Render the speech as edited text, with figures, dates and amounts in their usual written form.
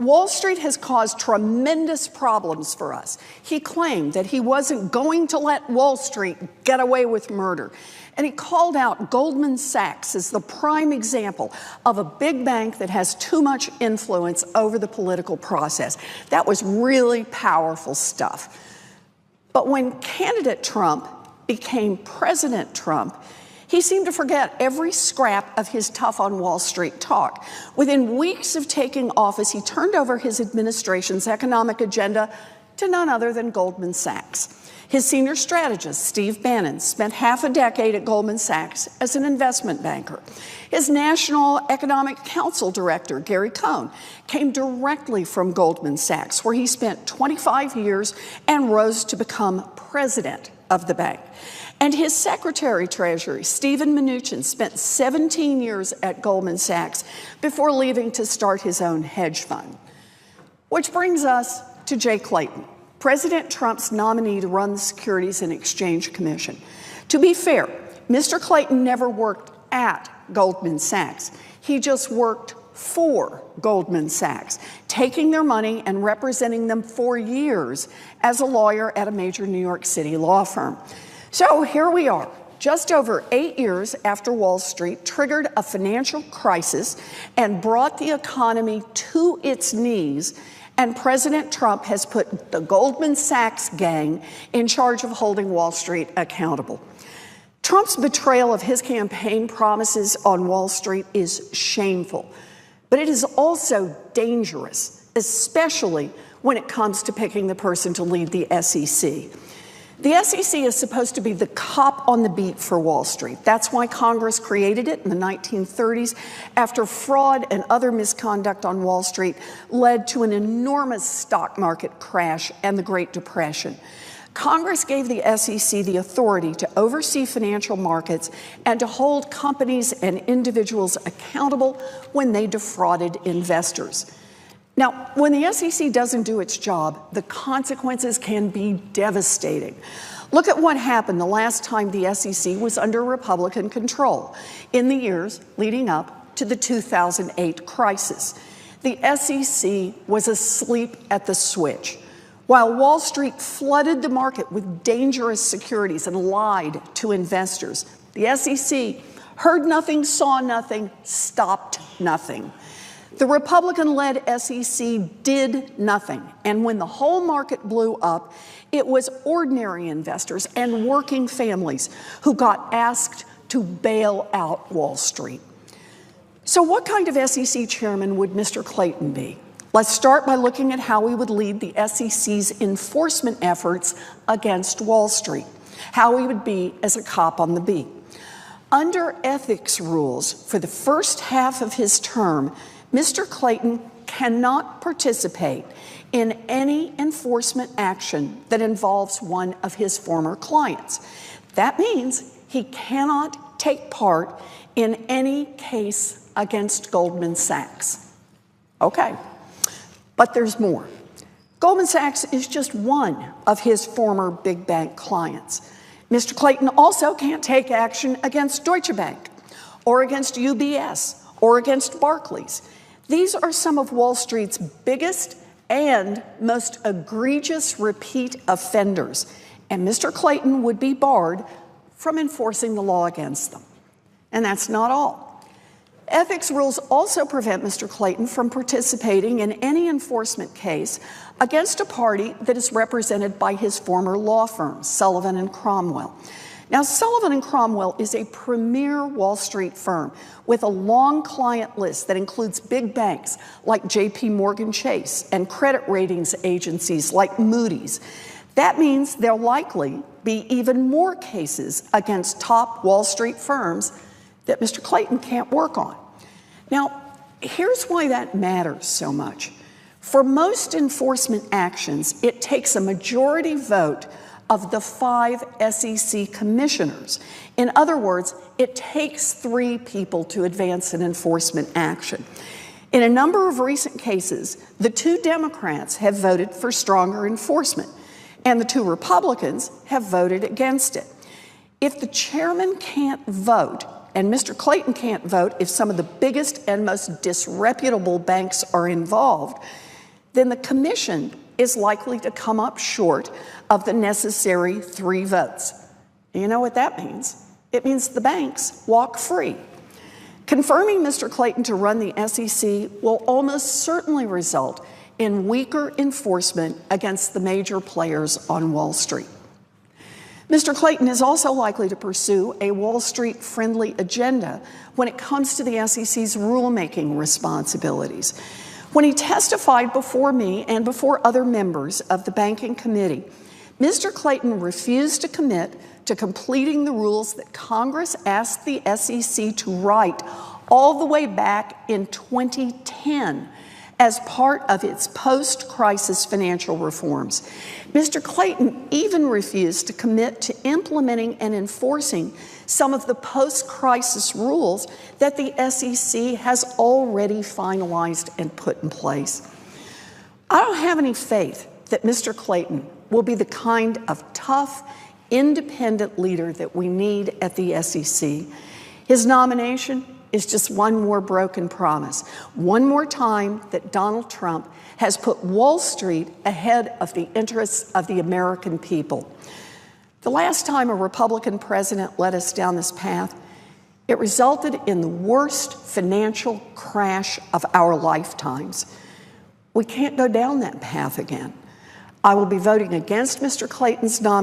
Wall Street has caused tremendous problems for us. He claimed that he wasn't going to let Wall Street get away with murder. And he called out Goldman Sachs as the prime example of a big bank that has too much influence over the political process. That was really powerful stuff. But when candidate Trump became President Trump, he seemed to forget every scrap of his tough on Wall Street talk. Within weeks of taking office, he turned over his administration's economic agenda to none other than Goldman Sachs. His senior strategist, Steve Bannon, spent half a decade at Goldman Sachs as an investment banker. His National Economic Council director, Gary Cohn, came directly from Goldman Sachs, where he spent 25 years and rose to become president of the bank. And his Secretary Treasury, Steven Mnuchin, spent 17 years at Goldman Sachs before leaving to start his own hedge fund. Which brings us to Jay Clayton, President Trump's nominee to run the Securities and Exchange Commission. To be fair, Mr. Clayton never worked at Goldman Sachs. He just worked for Goldman Sachs, taking their money and representing them for years as a lawyer at a major New York City law firm. So here we are, just over 8 years after Wall Street triggered a financial crisis and brought the economy to its knees, and President Trump has put the Goldman Sachs gang in charge of holding Wall Street accountable. Trump's betrayal of his campaign promises on Wall Street is shameful, but it is also dangerous, especially when it comes to picking the person to lead the SEC. The SEC is supposed to be the cop on the beat for Wall Street. That's why Congress created it in the 1930s after fraud and other misconduct on Wall Street led to an enormous stock market crash and the Great Depression. Congress gave the SEC the authority to oversee financial markets and to hold companies and individuals accountable when they defrauded investors. Now, when the SEC doesn't do its job, the consequences can be devastating. Look at what happened the last time the SEC was under Republican control in the years leading up to the 2008 crisis. The SEC was asleep at the switch. While Wall Street flooded the market with dangerous securities and lied to investors, the SEC heard nothing, saw nothing, stopped nothing. The Republican-led SEC did nothing, and when the whole market blew up, it was ordinary investors and working families who got asked to bail out Wall Street. So what kind of SEC chairman would Mr. Clayton be? Let's start by looking at how he would lead the SEC's enforcement efforts against Wall Street, how he would be as a cop on the beat. Under ethics rules, for the first half of his term, Mr. Clayton cannot participate in any enforcement action that involves one of his former clients. That means he cannot take part in any case against Goldman Sachs. Okay, but there's more. Goldman Sachs is just one of his former big bank clients. Mr. Clayton also can't take action against Deutsche Bank or against UBS or against Barclays. These are some of Wall Street's biggest and most egregious repeat offenders, and Mr. Clayton would be barred from enforcing the law against them. And that's not all. Ethics rules also prevent Mr. Clayton from participating in any enforcement case against a party that is represented by his former law firm, Sullivan and Cromwell. Now, Sullivan and Cromwell is a premier Wall Street firm with a long client list that includes big banks like JP Morgan Chase and credit ratings agencies like Moody's. That means there'll likely be even more cases against top Wall Street firms that Mr. Clayton can't work on. Now, here's why that matters so much. For most enforcement actions, it takes a majority vote of the 5 SEC commissioners. In other words, it takes 3 people to advance an enforcement action. In a number of recent cases, the 2 Democrats have voted for stronger enforcement, and the 2 Republicans have voted against it. If the chairman can't vote and Mr. Clayton can't vote if some of the biggest and most disreputable banks are involved, then the commission is likely to come up short of the necessary 3 votes. You know what that means? It means the banks walk free. Confirming Mr. Clayton to run the SEC will almost certainly result in weaker enforcement against the major players on Wall Street. Mr. Clayton is also likely to pursue a Wall Street-friendly agenda when it comes to the SEC's rulemaking responsibilities. When he testified before me and before other members of the Banking Committee, Mr. Clayton refused to commit to completing the rules that Congress asked the SEC to write all the way back in 2010 as part of its post-crisis financial reforms. Mr. Clayton even refused to commit to implementing and enforcing some of the post-crisis rules that the SEC has already finalized and put in place. I don't have any faith that Mr. Clayton will be the kind of tough, independent leader that we need at the SEC. His nomination is just one more broken promise, one more time that Donald Trump has put Wall Street ahead of the interests of the American people. The last time a Republican president led us down this path, it resulted in the worst financial crash of our lifetimes. We can't go down that path again. I will be voting against Mr. Clayton's nomination.